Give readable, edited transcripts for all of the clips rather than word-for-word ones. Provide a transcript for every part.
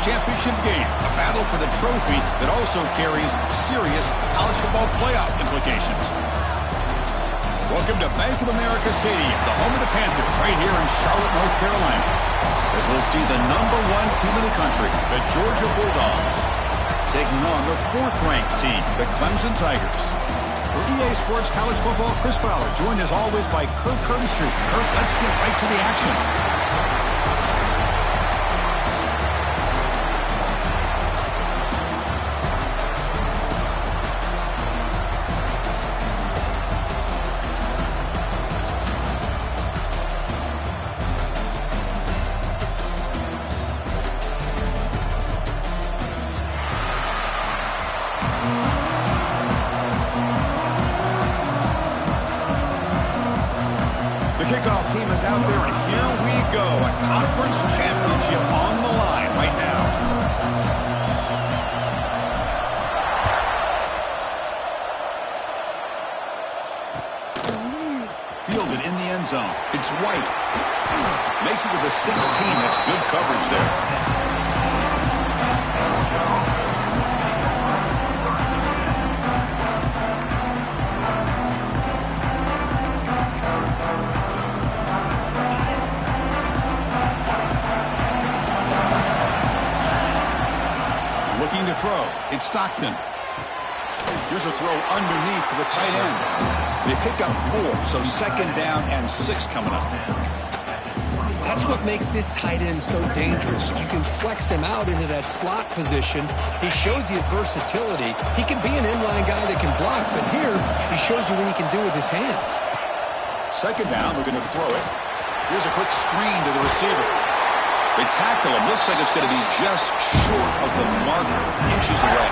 championship game, a battle for the trophy that also carries serious college football playoff implications. Welcome to Bank of America Stadium, the home of the Panthers, right here in Charlotte, North Carolina, as we'll see the #1 team in the country, the Georgia Bulldogs, taking on the 4th-ranked team, the Clemson Tigers. For EA Sports College Football, Chris Fowler, joined as always by Kirk Herbstreit. Kirk, let's get right to the action. Kickoff team is out there, and here we go. A conference championship on the line right now. Fielded in the end zone. It's White. Makes it to the 16. That's good coverage there. Looking to throw. It's Stockton. Here's a throw underneath to the tight end. They pick up 4, so 2nd down and 6 coming up. That's what makes this tight end so dangerous. You can flex him out into that slot position. He shows you his versatility. He can be an inline guy that can block, but here he shows you what he can do with his hands. 2nd down, looking to throw it. Here's a quick screen to the receiver. They tackle him. Looks like it's going to be just short of the marker, inches away.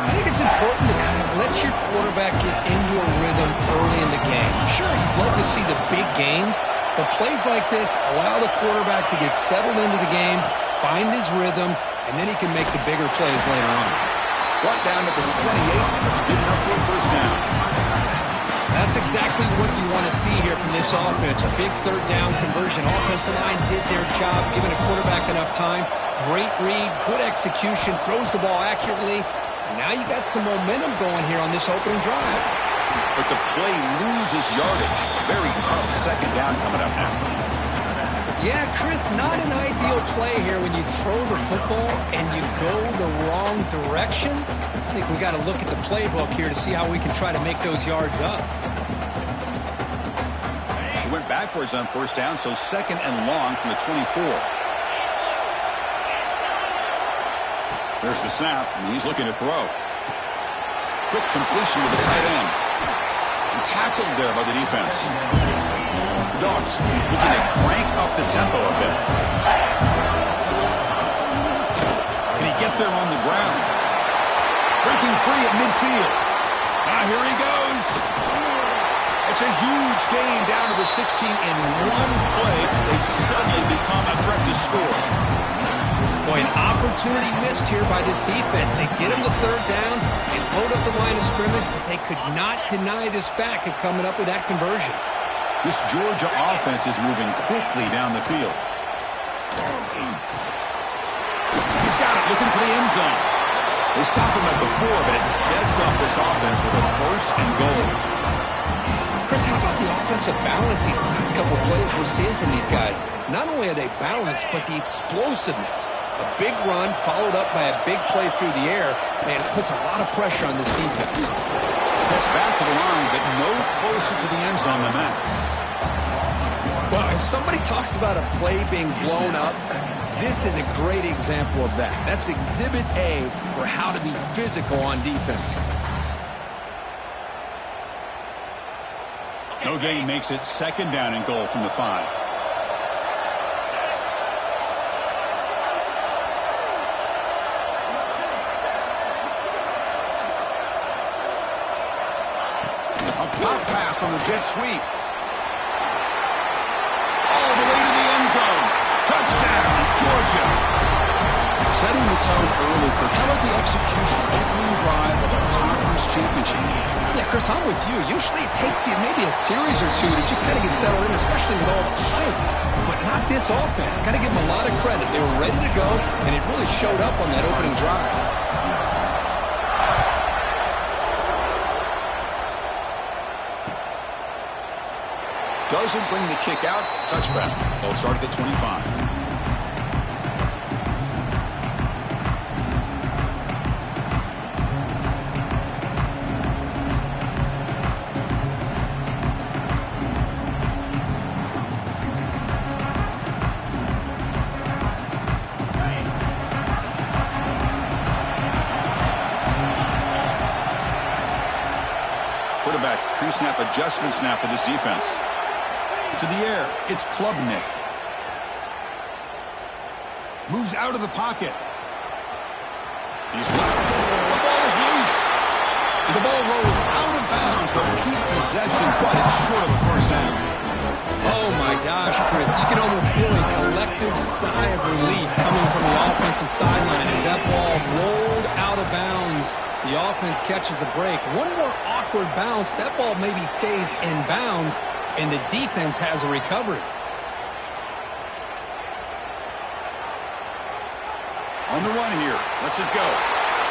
I think it's important to kind of let your quarterback get into a rhythm early in the game. Sure, you'd love to see the big gains, but plays like this allow the quarterback to get settled into the game, find his rhythm, and then he can make the bigger plays later on. Brought down at the 28, and it's good enough for a 1st down. That's exactly what you want to see here from this offense. A big 3rd down conversion. Offensive line did their job, giving a quarterback enough time. Great read, good execution, throws the ball accurately. And now you got some momentum going here on this opening drive. But the play loses yardage. Very tough 2nd down coming up now. Yeah, Chris, not an ideal play here when you throw the football and you go the wrong direction. I think we got to look at the playbook here to see how we can try to make those yards up. He went backwards on 1st down, so 2nd and long from the 24. There's the snap, and he's looking to throw. Quick completion to the tight end. And tackled there by the defense. The Dogs looking to crank up the tempo a bit. Can he get there on the ground? Breaking free at midfield. Now here he goes. It's a huge gain down to the 16 in one play. They've suddenly become a threat to score. Boy, an opportunity missed here by this defense. They get him the 3rd down and load up the line of scrimmage, but they could not deny this back of coming up with that conversion. This Georgia offense is moving quickly down the field. He's got it, looking for the end zone. They stop him at the 4, but it sets up this offense with a 1st and goal. Chris, how about the offensive balance these last couple of plays we're seeing from these guys? Not only are they balanced, but the explosiveness. A big run followed up by a big play through the air, man, it puts a lot of pressure on this defense. It's back to the line, but no closer to the end zone than that. Well, if somebody talks about a play being blown up, this is a great example of that. That's Exhibit A for how to be physical on defense. No gain makes it 2nd down and goal from the 5. A pop pass on the jet sweep. All the way to the end zone. Touchdown, Georgia. Setting the tone early, Kirk. How about the execution? Opening drive of a conference championship game. Yeah, Chris, I'm with you. Usually it takes you maybe a series or two to just kind of get settled in, especially with all the hype. But not this offense. Got to give them a lot of credit. They were ready to go, and it really showed up on that opening drive. Doesn't bring the kick out. Touchback. They'll start at the 25. Quarterback pre-snap adjustment snap for this defense. To the air, it's Klubnik. Moves out of the pocket. He's left. The ball is loose. And the ball rolls out of bounds. They'll keep possession, but it's short of a first down. Oh, my gosh, Chris. You can almost feel a collective sigh of relief coming from the offensive sideline as that ball rolled out of bounds. The offense catches a break. One more awkward bounce. That ball maybe stays in bounds, and the defense has a recovery. On the run here. Lets it go.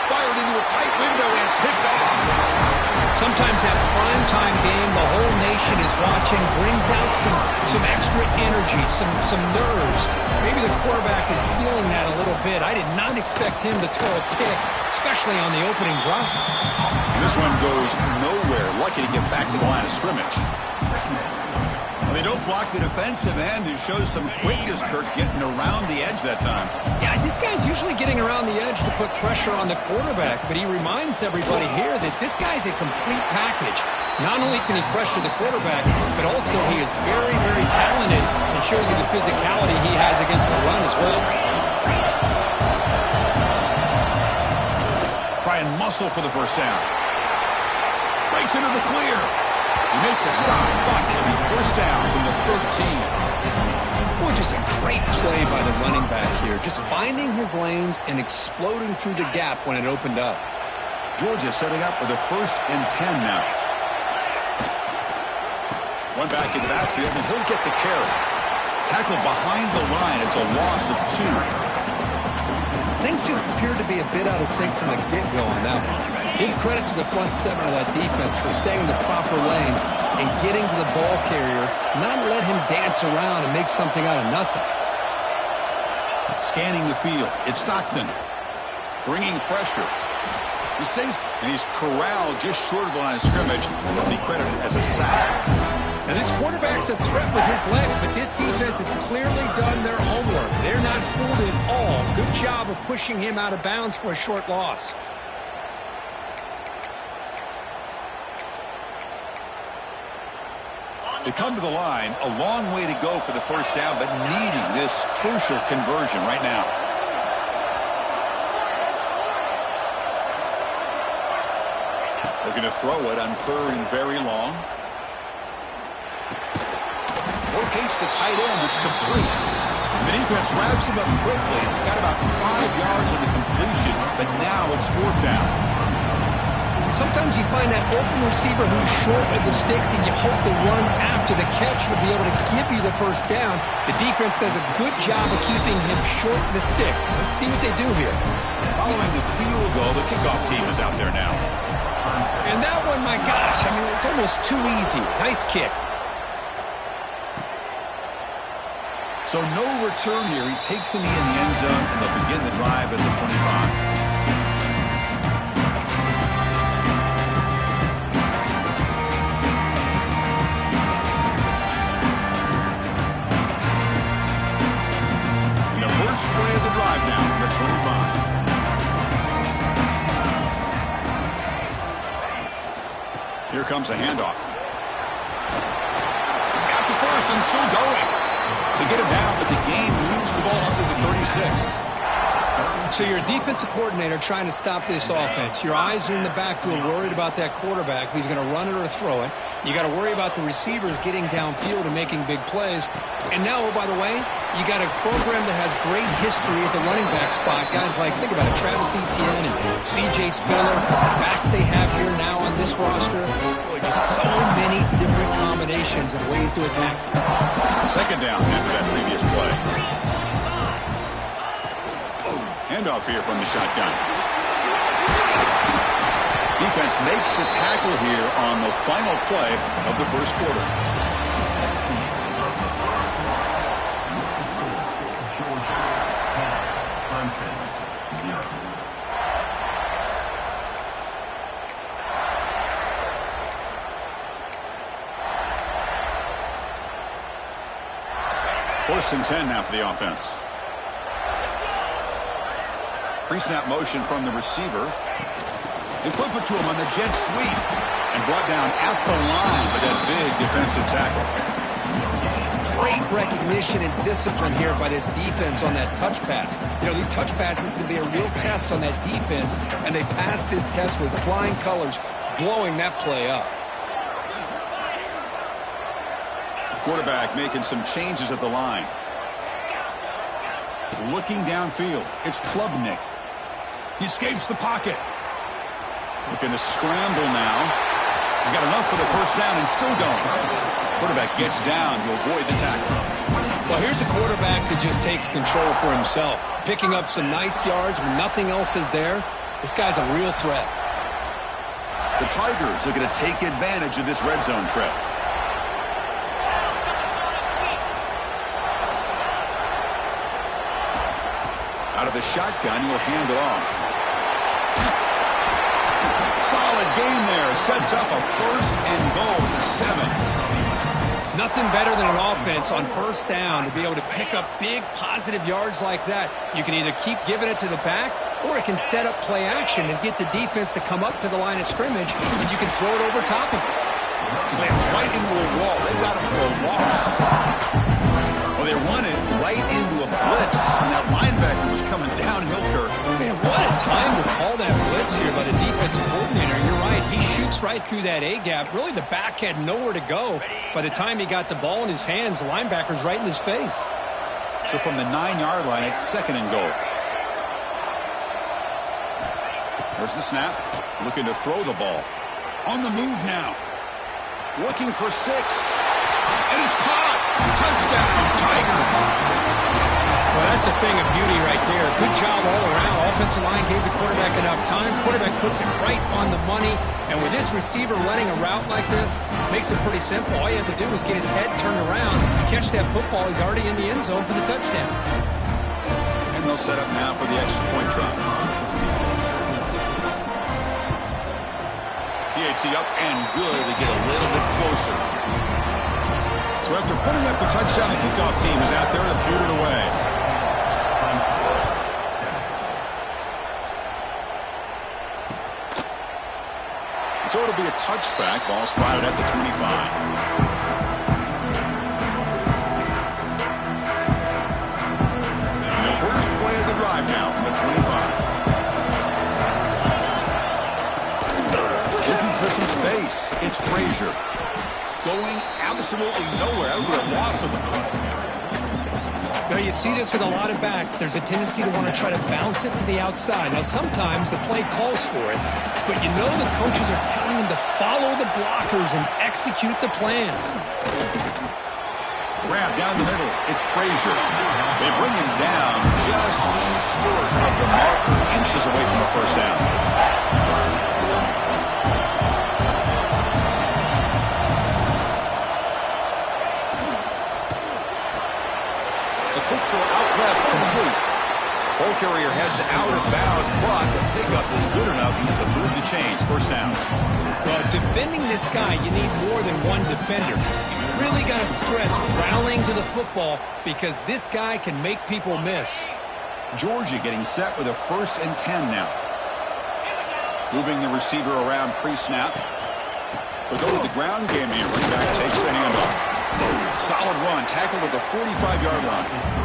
Fired into a tight window and picked off. Sometimes that primetime game, the whole nation is watching, brings out some extra energy, some nerves. Maybe the quarterback is feeling that a little bit. I did not expect him to throw a pick, especially on the opening drive. And this one goes nowhere. Lucky to get back to the line of scrimmage. Well, they don't block the defensive end, who shows some quickness, Kirk, getting around the edge that time. Yeah, this guy's usually getting around the edge to put pressure on the quarterback, but he reminds everybody here that this guy's a complete package. Not only can he pressure the quarterback, but also he is very, very talented and shows you the physicality he has against the run as well. Try and muscle for the first down. Breaks into the clear. You make the stop, but it'll be first down from the 13. Boy, just a great play by the running back here. Just finding his lanes and exploding through the gap when it opened up. Georgia setting up with a 1st and 10 now. One back in the backfield, and he'll get the carry. Tackled behind the line. It's a loss of 2. Things just appeared to be a bit out of sync from the get-go on that one. Give credit to the front seven of that defense for staying in the proper lanes and getting to the ball carrier, not let him dance around and make something out of nothing. Scanning the field, it's Stockton. Bringing pressure. He stays, and he's corralled just short of the line of scrimmage. He'll be credited as a sack. Now, this quarterback's a threat with his legs, but this defense has clearly done their homework. They're not fooled at all. Good job of pushing him out of bounds for a short loss. They come to the line, a long way to go for the first down, but needing this crucial conversion right now. Looking to throw it on 3rd and very long. Locates the tight end. It's complete. The defense wraps him up quickly. Got about 5 yards of the completion, but now it's 4th down. Sometimes you find that open receiver who's short of the sticks, and you hope the run after the catch will be able to give you the first down. The defense does a good job of keeping him short of the sticks. Let's see what they do here. Following the field goal, the kickoff team is out there now. And that one, my gosh, I mean, it's almost too easy. Nice kick. So no return here. He takes a knee in the end zone, and they'll begin the drive at the 25. Play of the drive now from the 25. Here comes a handoff. He's got the first and still going. They get him down, but the game moves the ball under the 36. So you're a defensive coordinator trying to stop this offense. Your eyes are in the backfield, worried about that quarterback, if he's going to run it or throw it. You got to worry about the receivers getting downfield and making big plays. And now, oh, by the way, You got a program that has great history at the running back spot. Guys like, think about it, Travis Etienne and C.J. Spiller, the backs they have here now on this roster. Boy, just so many different combinations and ways to attack you. Second down after that previous play. Handoff here from the shotgun. Defense makes the tackle here on the final play of the first quarter. First and 10 now for the offense. Pre-snap motion from the receiver. They flip it to him on the jet sweep and brought down at the line for that big defensive tackle. Great recognition and discipline here by this defense on that touch pass. You know, these touch passes can be a real test on that defense, and they passed this test with flying colors, blowing that play up. Quarterback making some changes at the line. Looking downfield. It's Klubnik. He escapes the pocket. Looking to scramble now. He's got enough for the first down and still going. Quarterback gets down to avoid the tackle. Well, here's a quarterback that just takes control for himself. Picking up some nice yards when nothing else is there. This guy's a real threat. The Tigers are going to take advantage of this red zone trip. Out of the shotgun, he'll hand it off. Solid gain there. Sets up a first and goal at the 7. Nothing better than an offense on first down to be able to pick up big positive yards like that. You can either keep giving it to the back, or it can set up play action and get the defense to come up to the line of scrimmage, and you can throw it over top of it. Slams right into a wall. They've got him for a loss. Well, they run it right into a blitz, and that linebacker was coming downhill, Kirk. Man, what a time to call that blitz here by the defensive coordinator. You're right. He shoots right through that A-gap. Really, the back had nowhere to go. By the time he got the ball in his hands, the linebacker's right in his face. So from the 9-yard line, it's second and goal. There's the snap. Looking to throw the ball. On the move now. Looking for 6. And it's caught. Touchdown, Tigers. Well, that's a thing of beauty right there. Good job all around. Offensive line gave the quarterback enough time. Quarterback puts it right on the money. And with this receiver running a route like this, makes it pretty simple. All you have to do is get his head turned around, catch that football. He's already in the end zone for the touchdown. And they'll set up now for the extra point try. PAT up and good. They get a little bit closer. So after putting up the touchdown, the kickoff team is out there to boot it away. So it'll be a touchback. Ball spotted at the 25. And the first play of the drive now from the 25. Looking for some space. It's Frazier. Going absolutely nowhere. That would be a loss of the ball. Now, you see this with a lot of backs. There's a tendency to want to try to bounce it to the outside. Now, sometimes the play calls for it, but you know the coaches are telling them to follow the blockers and execute the plan. Grab down the middle. It's Frazier. They bring him down just short of the mark, inches away from the first down. Ball carrier heads out of bounds, but the pickup is good enough to move the chains. First down. Well, defending this guy, you need more than one defender. You really got to stress rallying to the football because this guy can make people miss. Georgia getting set with a first and 10 now. Moving the receiver around pre-snap. They go to the ground game here. Running back takes the handoff. Solid run. Tackled at the 45-yard line.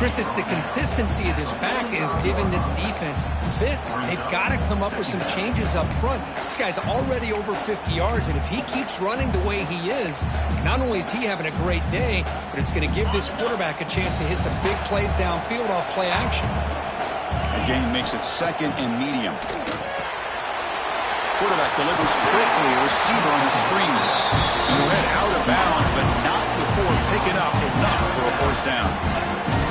Chris, it's the consistency of this back is giving this defense fits. They've got to come up with some changes up front. This guy's already over 50 yards, and if he keeps running the way he is, not only is he having a great day, but it's going to give this quarterback a chance to hit some big plays downfield off play action. The game makes it 2nd and medium. Quarterback delivers quickly, a receiver on the screen. And will head out of bounds, but not before picking up enough for a first down.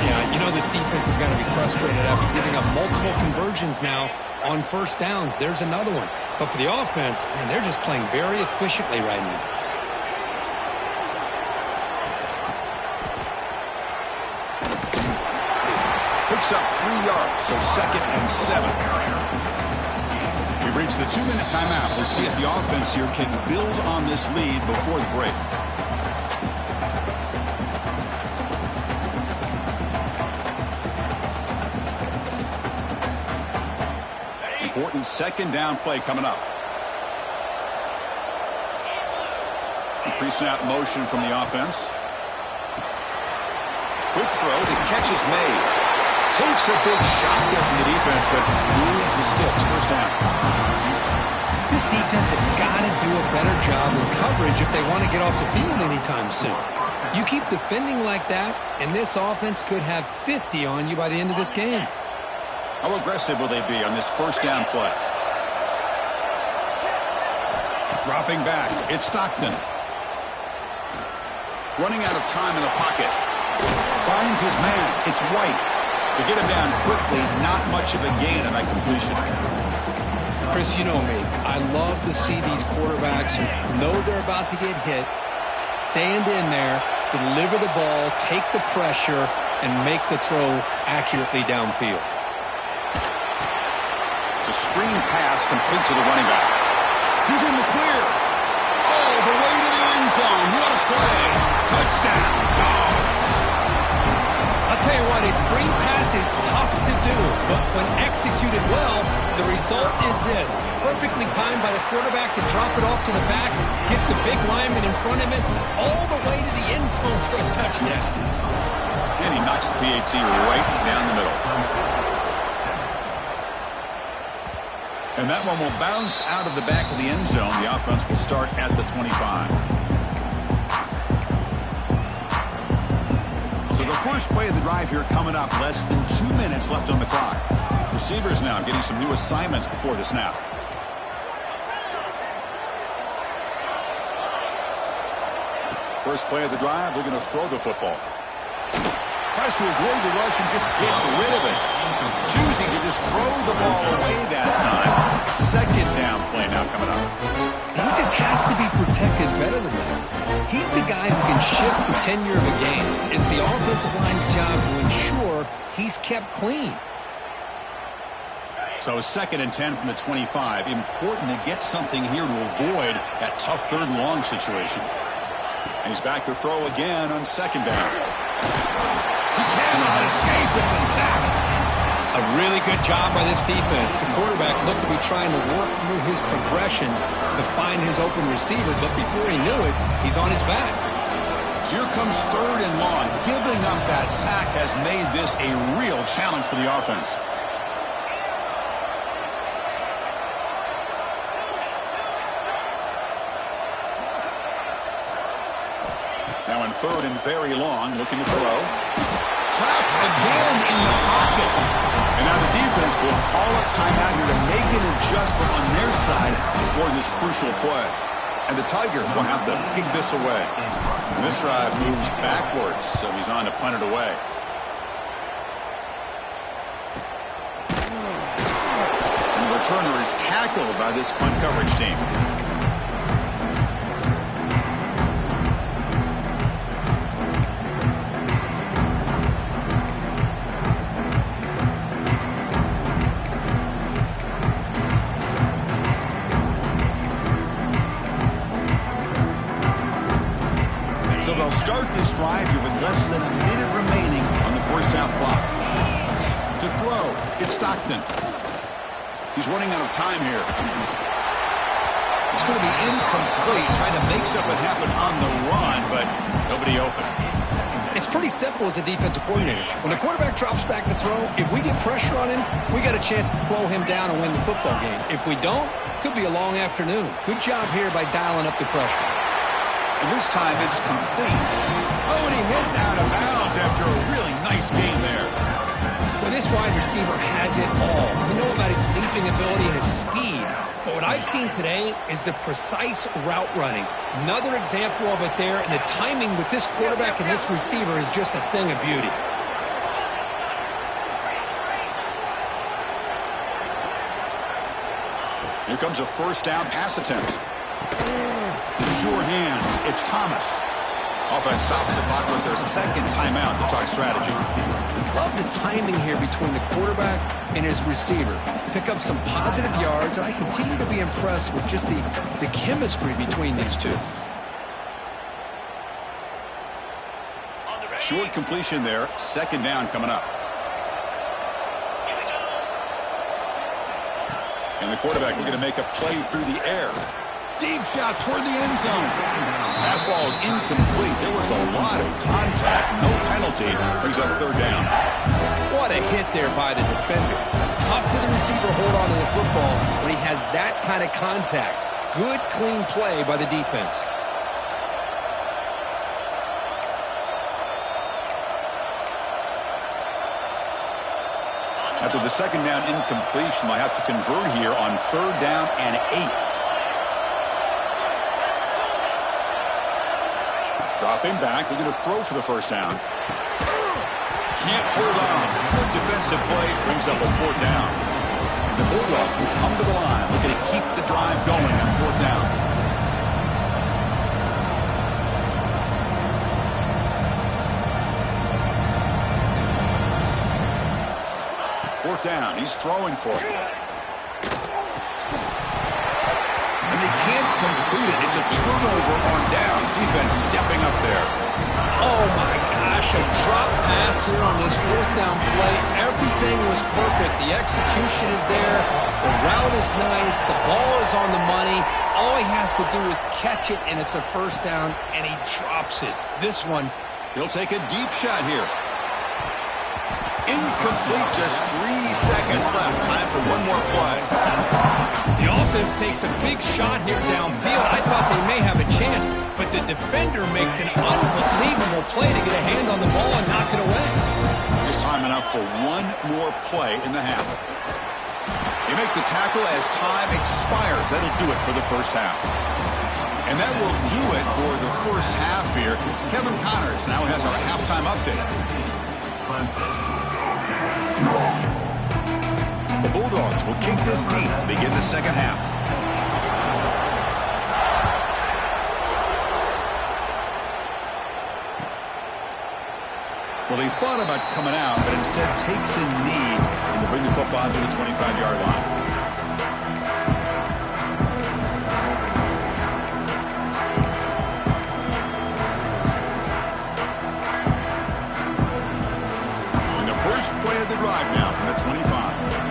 Yeah, you know this defense is going to be frustrated after giving up multiple conversions now on first downs. There's another one. But for the offense, man, they're just playing very efficiently right now. Picks up 3 yards, so 2nd and 7. We've reached the 2-minute timeout. We'll see if the offense here can build on this lead before the break. Important 2nd down play coming up. Pre-snap motion from the offense. Quick throw. The catch is made. Takes a big shot there from the defense, but moves the sticks. First down. This defense has got to do a better job with coverage if they want to get off the field anytime soon. You keep defending like that, and this offense could have 50 on you by the end of this game. How aggressive will they be on this first down play? Dropping back. It's Stockton. Running out of time in the pocket. Finds his man. It's White. To get him down quickly, not much of a gain on that completion. Chris, you know me. I love to see these quarterbacks who know they're about to get hit, stand in there, deliver the ball, take the pressure, and make the throw accurately downfield. It's a screen pass complete to the running back. He's in the clear. All the way to the end zone. What a play. Touchdown, Dogs. I'll tell you what, a screen pass is tough to do, but when executed well, the result is this. Perfectly timed by the quarterback to drop it off to the back, gets the big lineman in front of him, all the way to the end zone for a touchdown. And he knocks the PAT right down the middle. And that one will bounce out of the back of the end zone. The offense will start at the 25. So the first play of the drive here coming up. Less than 2 minutes left on the clock. Receivers now getting some new assignments before the snap. First play of the drive, they're going to throw the football. Tries to avoid the rush and just gets rid of it. Choosing to just throw the ball away that time. 2nd down play now coming up. He just has to be protected better than that. He's the guy who can shift the tenure of a game. It's the offensive line's job to ensure he's kept clean. So 2nd and 10 from the 25. Important to get something here to avoid that tough 3rd and long situation. And he's back to throw again on 2nd down. He cannot escape. It's a sack. A really good job by this defense. The quarterback looked to be trying to work through his progressions to find his open receiver, but before he knew it, he's on his back. So here comes 3rd and long. Giving up that sack has made this a real challenge for the offense. Now in 3rd and very long, looking to throw. Trapped again in the pocket. And now the defense will call a timeout here to make an adjustment on their side before this crucial play. And the Tigers will have to kick this away. And this drive moves backwards, so he's on to punt it away. And the returner is tackled by this punt coverage team. So they'll start this drive here with less than a minute remaining on the first half clock. To throw, it's Stockton. He's running out of time here. It's going to be incomplete, trying to make something happen on the run, but nobody open. It's pretty simple as a defensive coordinator. When the quarterback drops back to throw, if we get pressure on him, we got a chance to slow him down and win the football game. If we don't, could be a long afternoon. Good job here by dialing up the pressure. And this time it's complete. Oh, and he hits out of bounds after a really nice game there. Well, this wide receiver has it all. We know about his leaping ability and his speed. But what I've seen today is the precise route running. Another example of it there, and the timing with this quarterback and this receiver is just a thing of beauty. Here comes a first down pass attempt. The sure hands, it's Thomas. Offense stops the clock with their second timeout to talk strategy. Love the timing here between the quarterback and his receiver. Pick up some positive yards, and I continue to be impressed with just the chemistry between these two. Short completion there, second down coming up. And the quarterback looking to make a play through the air. Deep shot toward the end zone. Pass ball is incomplete. There was a lot of contact. No penalty. Brings up third down. What a hit there by the defender. Tough for the receiver to hold on to the football when he has that kind of contact. Good, clean play by the defense. After the second down incompletion, they'll have to convert here on third down and 8. Dropping back, looking to throw for the first down. Can't hold on. Good defensive play brings up a fourth down. The Bulldogs will come to the line, looking to keep the drive going on fourth down. Fourth down, he's throwing for it. And they can't complete it. It's a turnover on downs. Defense stepping up there. Oh, my gosh, a drop pass here on this fourth down play. Everything was perfect. The execution is there. The route is nice. The ball is on the money. All he has to do is catch it, and it's a first down, and he drops it. This one. He'll take a deep shot here. Incomplete, just 3 seconds left. Time for one more play. The offense takes a big shot here downfield. I thought they may have a chance, but the defender makes an unbelievable play to get a hand on the ball and knock it away. Just time enough for one more play in the half. They make the tackle as time expires. That'll do it for the first half. And that will do it for the first half here. Kevin Connors now has our halftime update. The Bulldogs will kick this deep to begin the second half. Well, they thought about coming out, but instead takes a knee and to bring the football to the 25-yard line. And the first play of the drive now from the 25.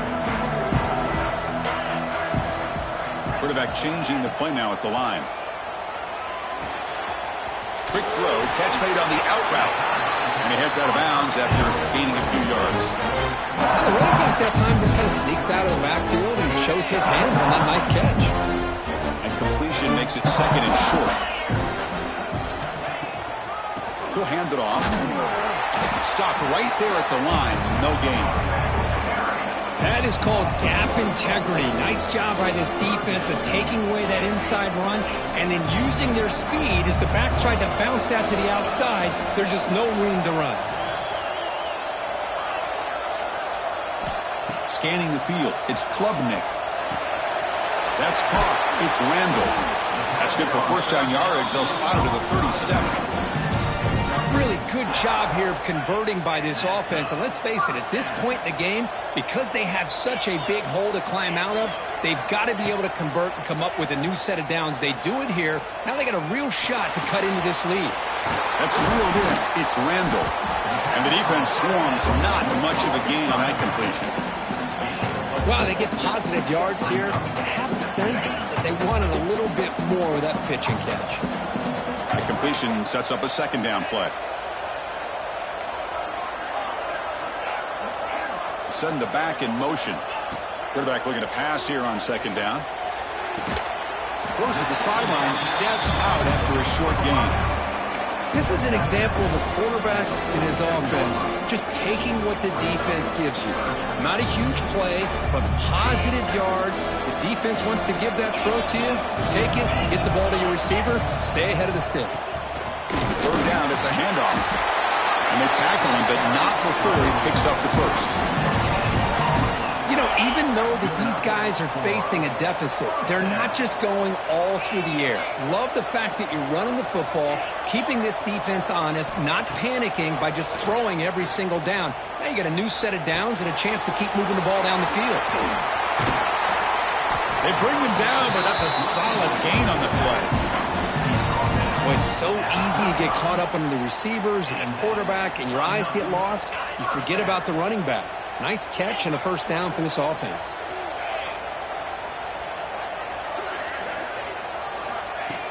Quarterback changing the play now at the line. Quick throw, catch made on the out route. And he heads out of bounds after gaining a few yards. And the running back that time just kind of sneaks out of the backfield and shows his hands on that nice catch. And completion makes it second and short. He'll hand it off. Stopped right there at the line. No gain. That is called gap integrity. Nice job by this defense of taking away that inside run and then using their speed as the back tried to bounce out to the outside. There's just no room to run. Scanning the field, it's Klubnik. That's caught. It's Randall. That's good for first down yardage. They'll spot it to the 37. Really good job here of converting by this offense. And let's face it, at this point in the game, because they have such a big hole to climb out of, they've got to be able to convert and come up with a new set of downs. They do it here. Now they got a real shot to cut into this lead. That's reeled in. It's Randall. And the defense swarms. Not much of a gain on that completion. Wow, they get positive yards here. I have a sense that they wanted a little bit more with that pitch and catch. The completion sets up a second down play. Send the back in motion. Quarterback looking to pass here on second down. Goes to the sideline, steps out after a short gain. This is an example of a quarterback in his offense just taking what the defense gives you. Not a huge play, but positive yards. The defense wants to give that throw to you. Take it, get the ball to your receiver, stay ahead of the sticks. Third down, it's a handoff. And they tackle him, but not before he picks up the first. You know, even though that these guys are facing a deficit, they're not just going all through the air. Love the fact that you're running the football, keeping this defense honest, not panicking by just throwing every single down. Now you got a new set of downs and a chance to keep moving the ball down the field. They bring him down, but that's a solid gain on the play. Well, it's so easy to get caught up on the receivers and the quarterback, and your eyes get lost. You forget about the running back. Nice catch and a first down for this offense.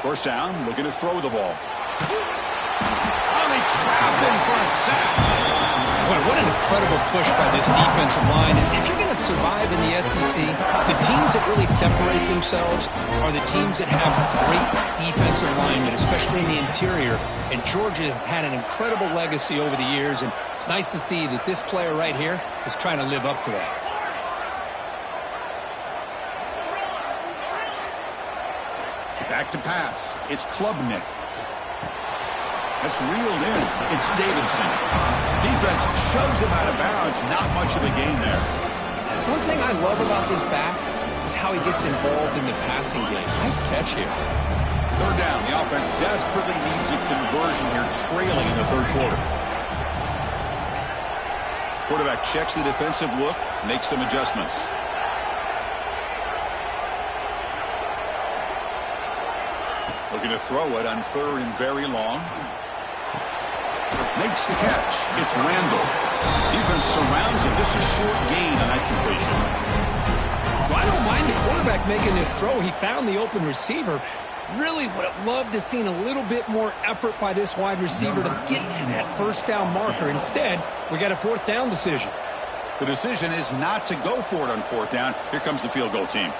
First down, looking to throw the ball. Oh, they trapped him for a sack. Boy, what an incredible push by this defensive line. And if you're going to survive in the SEC, the teams that really separate themselves are the teams that have great defensive linemen, especially in the interior. And Georgia has had an incredible legacy over the years, and it's nice to see that this player right here is trying to live up to that. Back to pass. It's Klubnik. That's reeled in. It's Davidson. Defense shoves him out of bounds. Not much of a gain there. One thing I love about this back is how he gets involved in the passing game. Nice catch here. Third down. The offense desperately needs a conversion here, trailing in the third quarter. Quarterback checks the defensive look, makes some adjustments. Looking to throw it on third and very long. Makes the catch. It's Randall. Defense surrounds him. Just a short gain on that completion. Well, I don't mind the quarterback making this throw. He found the open receiver. Really would have loved to seen a little bit more effort by this wide receiver to get to that first down marker. Instead, we got a fourth down decision. The decision is not to go for it on fourth down. Here comes the field goal team.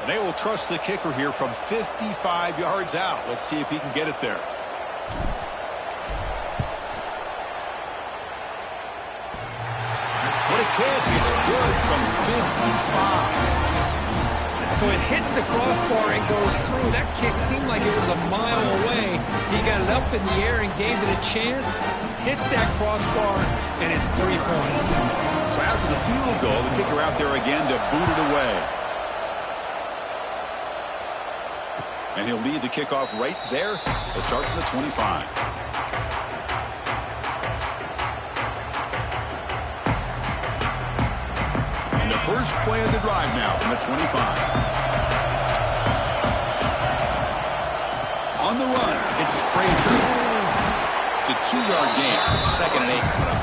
And they will trust the kicker here from 55 yards out. Let's see if he can get it there. What a kick. It's good from 55. So it hits the crossbar and goes through. That kick seemed like it was a mile away. He got it up in the air and gave it a chance. Hits that crossbar, and it's 3 points. So after the field goal, the kicker out there again to boot it away. And he'll lead the kickoff right there to start from the 25. And the first play of the drive now from the 25. On the run, it's Frazier. It's a 2-yard gain. 2nd and 8 coming up.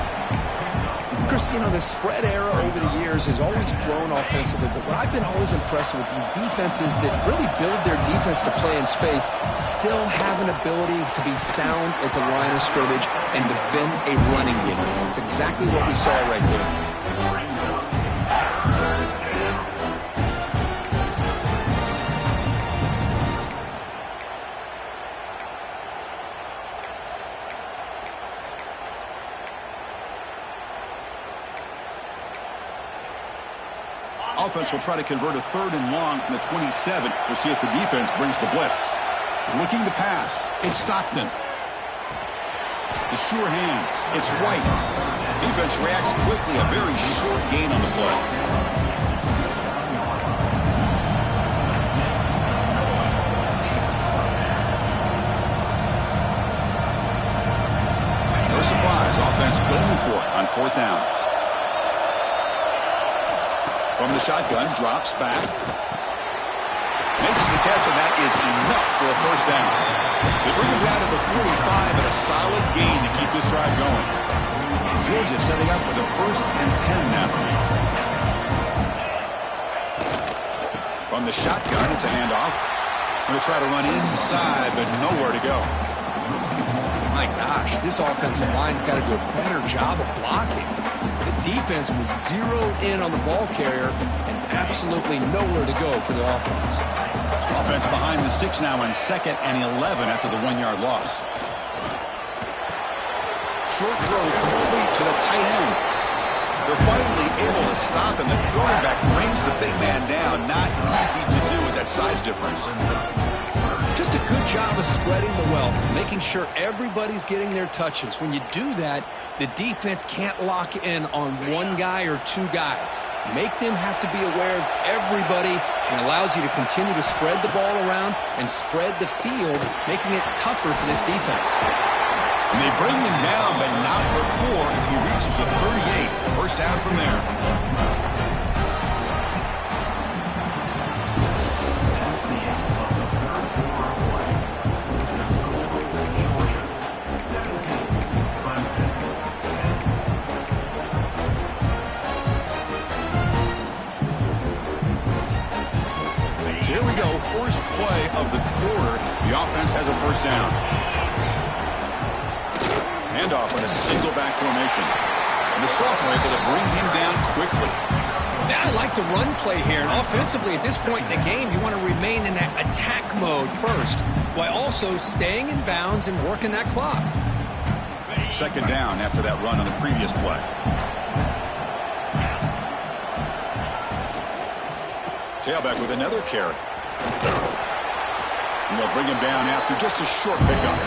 Chris, you know, the spread era over the years has always grown offensively, but what I've been always impressed with defenses that really build their defense to play in space still have an ability to be sound at the line of scrimmage and defend a running game. It's exactly what we saw right there. Offense will try to convert a 3rd and long from the 27. We'll see if the defense brings the blitz. Looking to pass. It's Stockton. The sure hands. It's White. Defense reacts quickly. A very short gain on the play. No surprise. Offense going for it on 4th down. From the shotgun, drops back. Makes the catch, and that is enough for a first down. They bring him down to the 45, and a solid gain to keep this drive going. Georgia setting up for the 1st and 10 now. From the shotgun, it's a handoff. Going to try to run inside, but nowhere to go. My gosh, this offensive line's got to do a better job of blocking. defense was zeroed in on the ball carrier and absolutely nowhere to go for the offense. Offense behind the 6 now on 2nd and 11 after the 1-yard loss. Short throw complete to the tight end. They're finally able to stop him. The quarterback brings the big man down. Not easy to do with that size difference. Just a good job of spreading the wealth, making sure everybody's getting their touches. When you do that, the defense can't lock in on one guy or two guys. Make them have to be aware of everybody, and allows you to continue to spread the ball around and spread the field, making it tougher for this defense. And they bring him down, but not before he reaches the 38. First down from there. Here we go, first play of the quarter. The offense has a first down. Handoff in a single back formation. And the sophomore able to bring him down quickly. Now I like the run play here. And offensively, at this point in the game, you want to remain in that attack mode first, while also staying in bounds and working that clock. Second down after that run on the previous play. Tailback with another carry. And they'll bring him down after just a short pickup.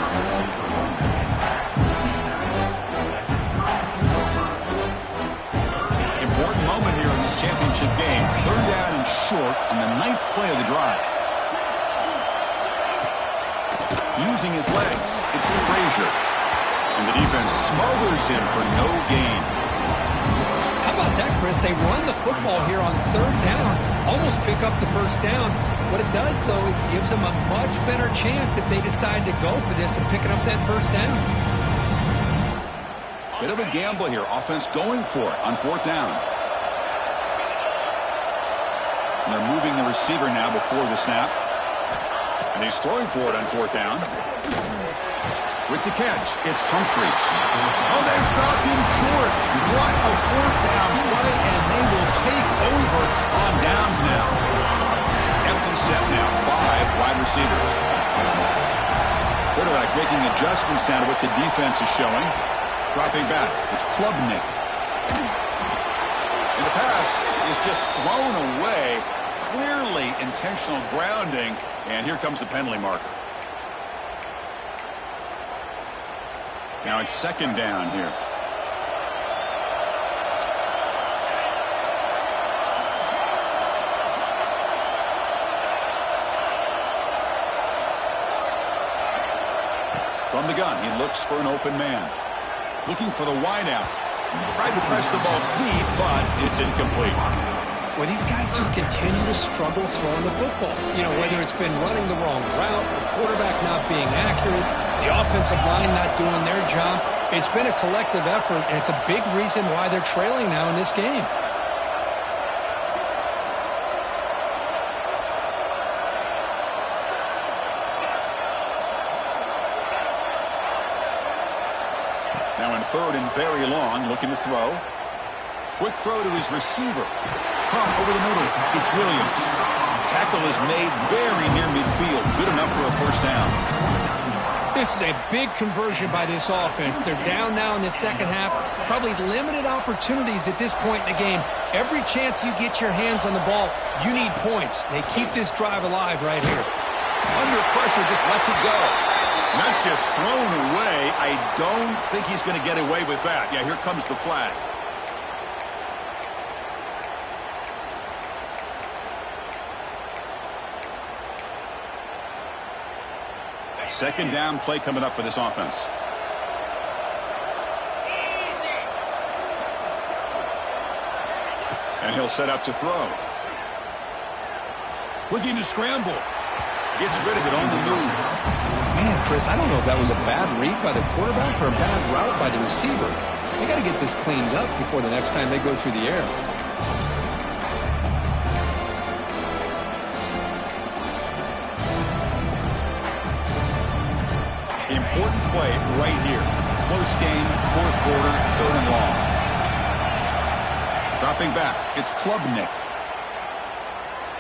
Important moment here in this championship game. Third down and short on the 9th play of the drive. Using his legs, it's Frazier. And the defense smothers him for no gain. How about that, Chris? They run the football here on third down, almost pick up the first down. What it does, though, is it gives them a much better chance if they decide to go for this and picking up that first down. Bit of a gamble here. Offense going for it on fourth down. And they're moving the receiver now before the snap. And he's throwing for it on fourth down. With the catch, it's Humphries. Oh, they've stopped him short. What a fourth down play, and they will take over on downs now. Empty set now, 5 wide receivers. Quarterback making adjustments now to what the defense is showing. Dropping back, it's Klubnik. And the pass is just thrown away. Clearly intentional grounding, and here comes the penalty marker. Now it's second down here. From the gun, he looks for an open man. Looking for the wideout. Tried to press the ball deep, but it's incomplete. Well, these guys just continue to struggle throwing the football. You know, whether it's been running the wrong route, the quarterback not being accurate, the offensive line not doing their job. It's been a collective effort, and it's a big reason why they're trailing now in this game. Now in third and very long, looking to throw. Quick throw to his receiver. Caught over the middle. It's Williams. Tackle is made very near midfield. Good enough for a first down. This is a big conversion by this offense. They're down now in the second half. Probably limited opportunities at this point in the game. Every chance you get your hands on the ball, you need points. They keep this drive alive right here. Under pressure, just lets it go. And that's just thrown away. I don't think he's going to get away with that. Yeah, here comes the flag. Second down play coming up for this offense. And he'll set up to throw. Looking to scramble. Gets rid of it on the move. Man, Chris, I don't know if that was a bad read by the quarterback or a bad route by the receiver. They got to get this cleaned up before the next time they go through the air. Important play right here. Close game, fourth quarter, third and long. Dropping back, it's Klubnik.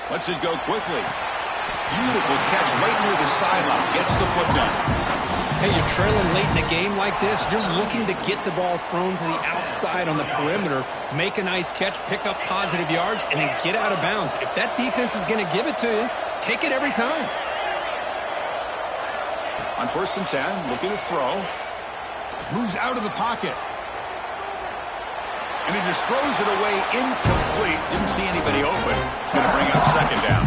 Lets it go quickly. Beautiful catch right near the sideline. Gets the foot down. Hey, you're trailing late in the game like this. You're looking to get the ball thrown to the outside on the perimeter, make a nice catch, pick up positive yards, and then get out of bounds. If that defense is going to give it to you, take it every time. On 1st and 10, looking to throw. Moves out of the pocket. And he just throws it away incomplete. Didn't see anybody open. It's going to bring out 2nd down.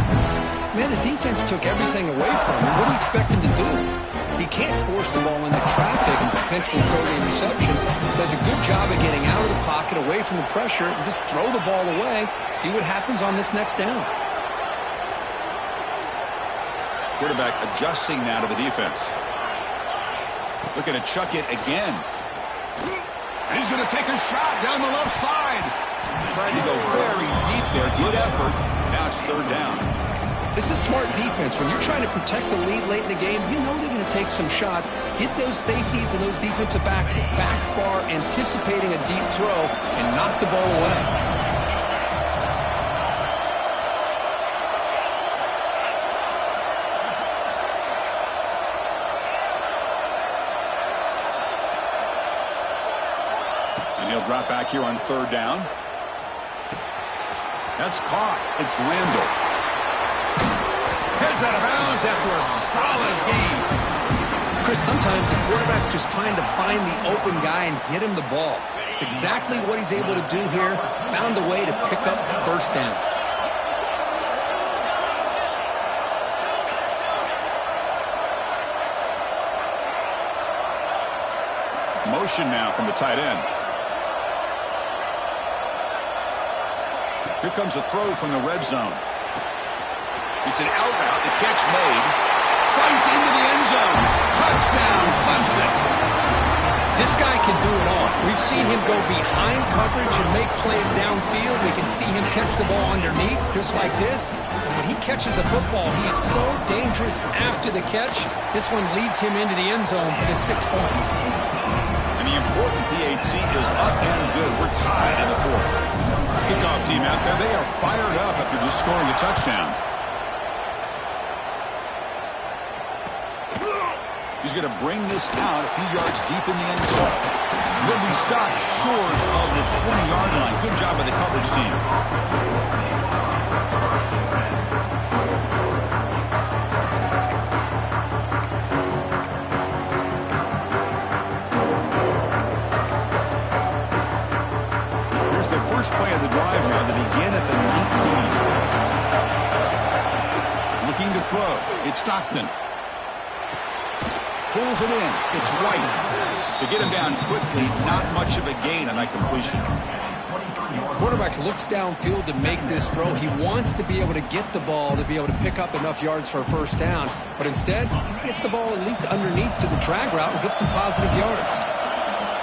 Man, the defense took everything away from him. What do you expect him to do? He can't force the ball into traffic and potentially throw the interception. Does a good job of getting out of the pocket, away from the pressure, and just throw the ball away. See what happens on this next down. Quarterback adjusting now to the defense. Looking to chuck it again. And he's going to take a shot down the left side. Trying to go very deep there. Good effort. Now it's 3rd down. This is smart defense. When you're trying to protect the lead late in the game, you know they're going to take some shots. Get those safeties and those defensive backs back far, anticipating a deep throw, and knock the ball away. Drop back here on 3rd down. That's caught. It's Randall. Heads out of bounds after a solid game. Chris, sometimes the quarterback's just trying to find the open guy and get him the ball. It's exactly what he's able to do here. Found a way to pick up the 1st down. Motion now from the tight end. Here comes a throw from the red zone. It's an out route. The catch made. Fights into the end zone. Touchdown, Clemson. This guy can do it all. We've seen him go behind coverage and make plays downfield. We can see him catch the ball underneath, just like this. And when he catches a football, he is so dangerous after the catch. This one leads him into the end zone for the 6 points. And the important PAT is up and good. We're tied in the 4th. Kickoff team out there. They are fired up after just scoring a touchdown. He's going to bring this out a few yards deep in the end zone. Will be stopped short of the 20-yard line. Good job by the coverage team. First play of the drive now to begin at the 19. Looking to throw. It's Stockton. Pulls it in. It's White. To get him down quickly, not much of a gain on that completion. Quarterback looks downfield to make this throw. He wants to be able to get the ball to be able to pick up enough yards for a 1st down. But instead, he gets the ball at least underneath to the drag route and gets some positive yards.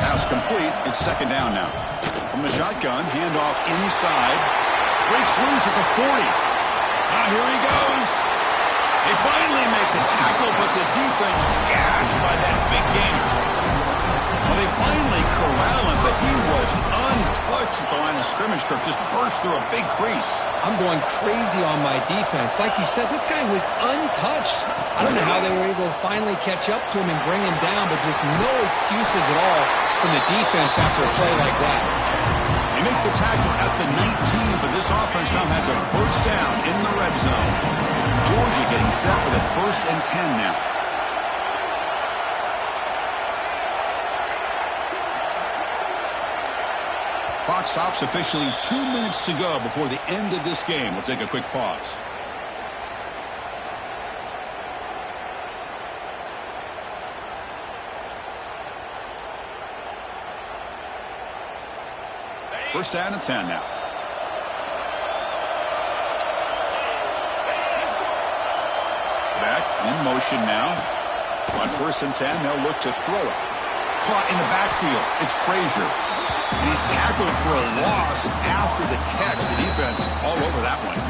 Pass complete. It's 2nd down now. From the shotgun, handoff inside. Breaks loose at the 40. Here he goes. They finally make the tackle, but the defense gashed by that big gainer. Well, they finally corral him, but he was untouched at the line of scrimmage. Kirk just burst through a big crease. I'm going crazy on my defense. Like you said, this guy was untouched. I don't know how they were able to finally catch up to him and bring him down, but there's no excuses at all from the defense after a play like that. They make the tackle at the 19, but this offense now has a 1st down in the red zone. Georgia getting set with a 1st and 10 now. Clock stops officially 2 minutes to go before the end of this game. We'll take a quick pause. First down and 10 now. Back in motion now. On 1st and 10, they'll look to throw it. Caught in the backfield. It's Frazier. And he's tackled for a loss after the catch. The defense all over that one.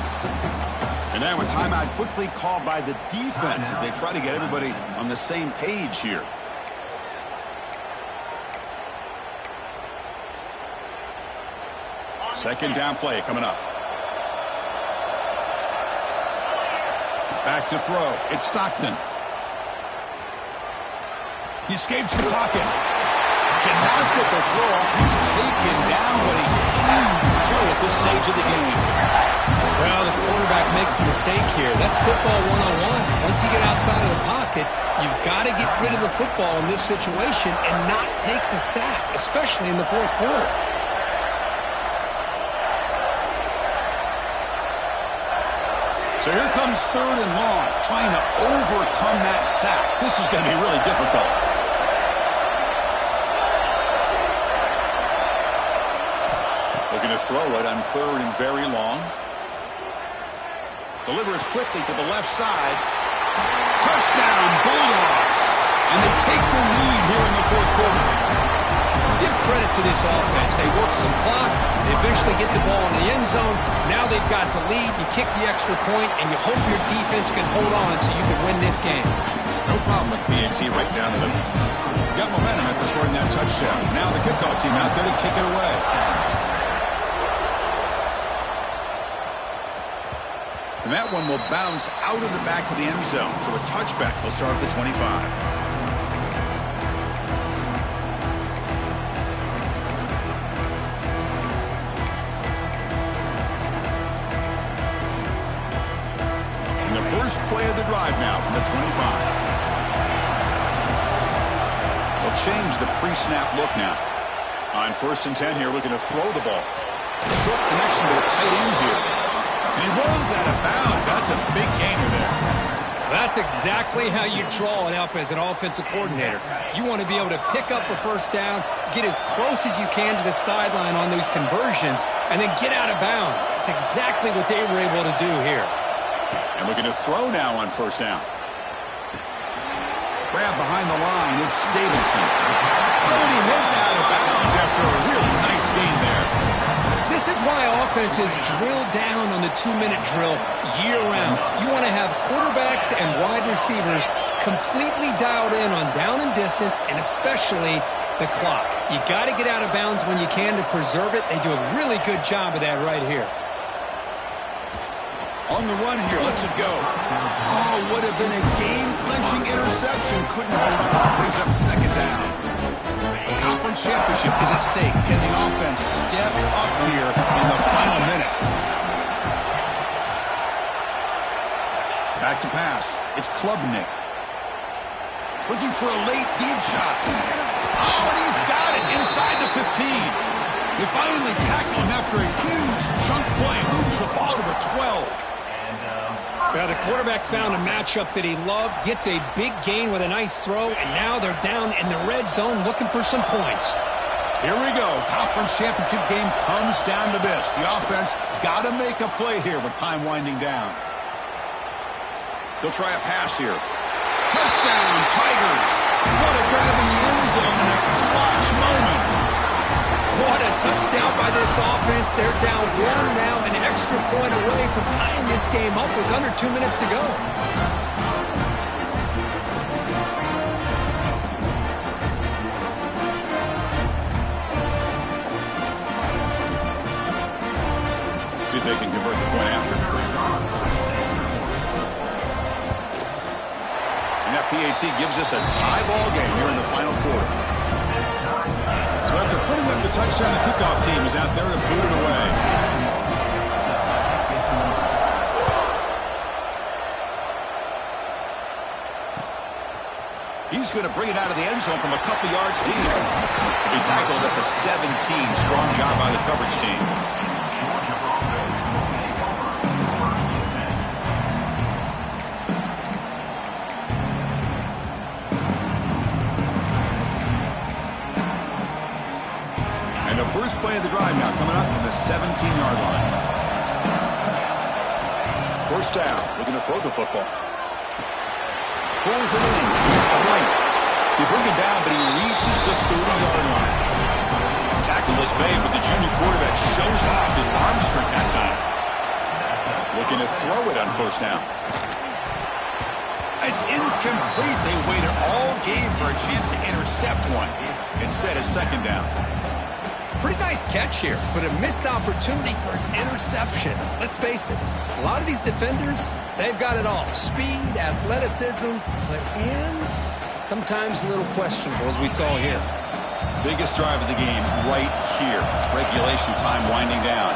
And now a timeout quickly called by the defense as they try to get everybody on the same page here. Second down play coming up. Back to throw. It's Stockton. He escapes the pocket. Cannot get the throw off. He's taken down. What a huge play at this stage of the game. Well, the quarterback makes a mistake here. That's football 101. Once you get outside of the pocket, you've got to get rid of the football in this situation and not take the sack, especially in the fourth quarter. So here comes third and long, trying to overcome that sack. This is going to be really difficult. Looking to throw it on third and very long. Delivers quickly to the left side. Touchdown, Bulldogs. And they take the lead here in the fourth quarter. Give credit to this offense. They work some clock. They eventually get the ball in the end zone. Now they've got the lead. You kick the extra point, and you hope your defense can hold on so you can win this game. No problem with BAT right down to them. Got momentum after scoring that touchdown. Now the kickoff team out there to kick it away. And that one will bounce out of the back of the end zone. So a touchback will start at the 25. And the first play of the drive now from the 25. They'll change the pre-snap look now. On 1st and 10 here, looking to throw the ball. Short connection to the tight end here. He runs out of bounds. That's a big gainer there. That's exactly how you draw it up as an offensive coordinator. You want to be able to pick up a first down, get as close as you can to the sideline on those conversions, and then get out of bounds. That's exactly what they were able to do here. And looking to throw now on 1st down. Grab behind the line. It's Davidson. And he heads out of bounds after a really nice gain there. This is why offenses drill down on the 2-minute drill year-round. You want to have quarterbacks and wide receivers completely dialed in on down and distance, and especially the clock. You got to get out of bounds when you can to preserve it. They do a really good job of that right here. On the run here, lets it go. Oh, would have been a game-clinching interception. Couldn't hold on. Brings up second down. Conference championship is at stake. Can the offense step up here in the final minutes? Back to pass. It's Klubnik. Looking for a late deep shot. Oh, and he's got it inside the 15. They finally tackle him after a huge chunk play. Moves the ball to the 12. Well, the quarterback found a matchup that he loved, gets a big gain with a nice throw, and now they're down in the red zone looking for some points. Here we go. Conference championship game comes down to this. The offense got to make a play here with time winding down. They'll try a pass here. Touchdown, Tigers. What a grab in the end zone in a clutch moment. What a touchdown by this offense. They're down 1 now, an extra point away from tying this game up with under 2 minutes to go. See if they can convert the point after. And that PAT gives us a tie ball game here in the final quarter. So after putting up the touchdown, the kickoff team is out there to boot it away. He's going to bring it out of the end zone from a couple yards deep. He tackled at the 17. Strong job by the coverage team. And the first play of the drive now coming up from the 17-yard line. First down, looking to throw the football. Pulls it in. It's right. He brings it down, but he reaches the 30-yard line. Tackle is made, but the junior quarterback shows off his arm strength that time. Looking to throw it on first down. It's incomplete. They waited all game for a chance to intercept one. Instead, it's second down. Pretty nice catch here, but a missed opportunity for an interception. Let's face it, a lot of these defenders, they've got it all. Speed, athleticism, but hands, sometimes a little questionable, as we saw here. Biggest drive of the game right here. Regulation time winding down.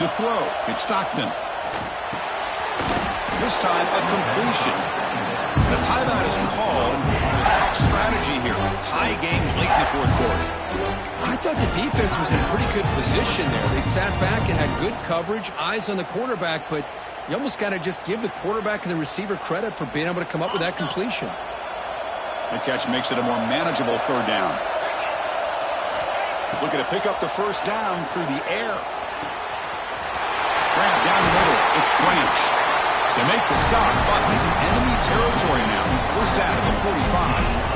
To throw, it's Stockton. This time, a completion. The timeout is called. Talk strategy here. Tie game late in the fourth quarter. I thought the defense was in pretty good position there. They sat back and had good coverage, eyes on the quarterback, but you almost got to just give the quarterback and the receiver credit for being able to come up with that completion. The catch makes it a more manageable third down. Looking to pick up the first down through the air. Grab down the middle. It's Branch. They make the stop, but he's in enemy territory now. First down at the 45.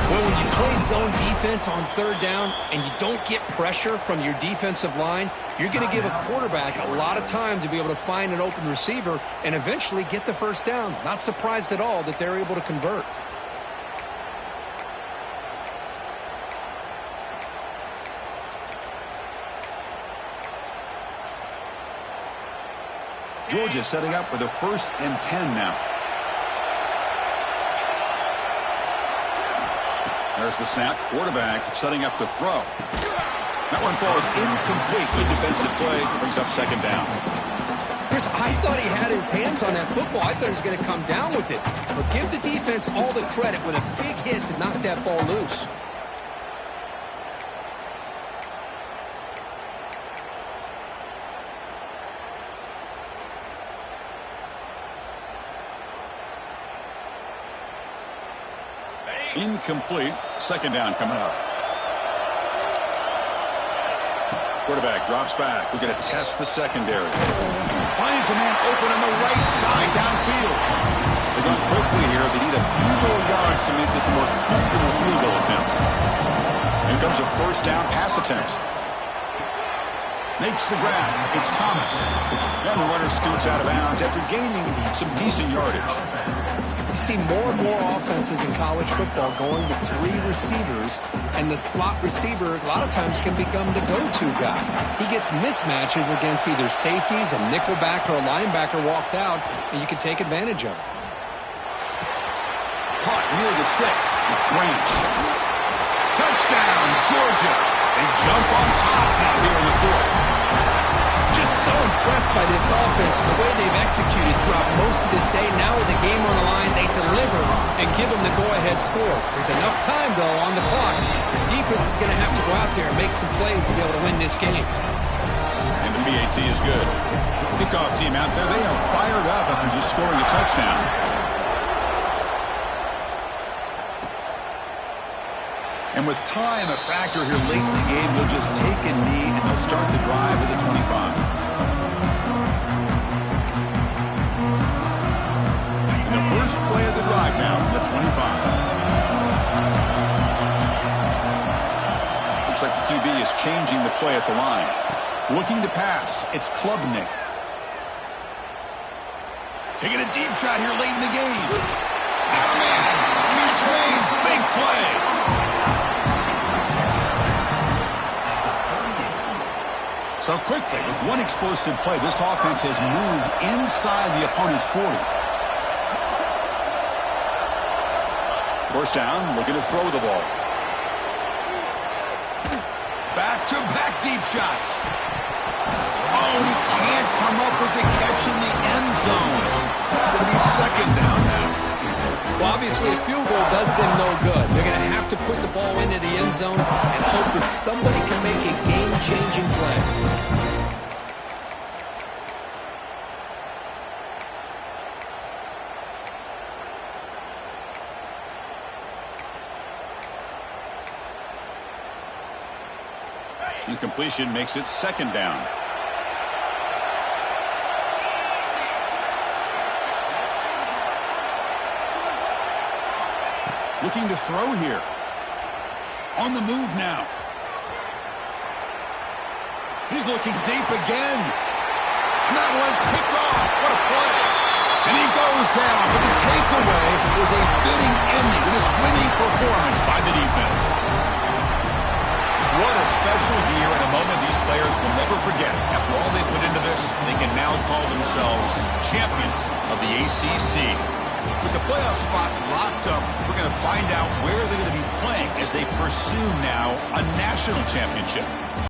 Well, when you play zone defense on third down and you don't get pressure from your defensive line, you're going to give a quarterback a lot of time to be able to find an open receiver and eventually get the first down. Not surprised at all that they're able to convert. Georgia setting up for the 1st and 10 now. There's the snap. Quarterback setting up to throw. That one falls incomplete. Good defensive play. Brings up second down. Chris, I thought he had his hands on that football. I thought he was going to come down with it. But give the defense all the credit with a big hit to knock that ball loose. Incomplete. Second down coming up. Quarterback drops back. We're going to test the secondary. Finds a man open on the right side downfield. They're going quickly here. They need a few more yards to make this a more comfortable field goal attempt. Here comes a first down pass attempt. Makes the grab. It's Thomas. And the runner scoots out of bounds after gaining some decent yardage. You see more and more offenses in college football going to 3 receivers, and the slot receiver a lot of times can become the go-to guy. He gets mismatches against either safeties, a nickelback, or a linebacker walked out, and you can take advantage of it. Caught near the sticks. It's Branch. Touchdown, Georgia. They jump on top now here in the fourth. Just so impressed by this offense and the way they've executed throughout most of this day. Now with the game on the line, they deliver and give them the go-ahead score. There's enough time, though, on the clock. The defense is going to have to go out there and make some plays to be able to win this game. And the PAT is good. Kickoff team out there, they are fired up after just scoring a touchdown. And with time a factor here late in the game, they'll just take a knee and they'll start the drive at the 25. And the first play of the drive now from the 25. Looks like the QB is changing the play at the line. Looking to pass, it's Klubnik. Taking a deep shot here late in the game. Got a man. Catch made. Big play. So quickly, with one explosive play, this offense has moved inside the opponent's 40. First down, looking to throw the ball. Back-to-back deep shots. Oh, he can't come up with the catch in the end zone. It's going to be second down now. Well, obviously, a field goal does them no good. They're going to have to put the ball into the end zone and hope that somebody can make a game-changing play. Incompletion makes it second down. Looking to throw here. On the move now. He's looking deep again. And that one's picked off. What a play. And he goes down. But the takeaway is a fitting ending to this winning performance by the defense. What a special year and a moment these players will never forget. After all they put into this, they can now call themselves champions of the ACC. With the playoff spot locked up, we're going to find out where they're going to be playing as they pursue now a national championship.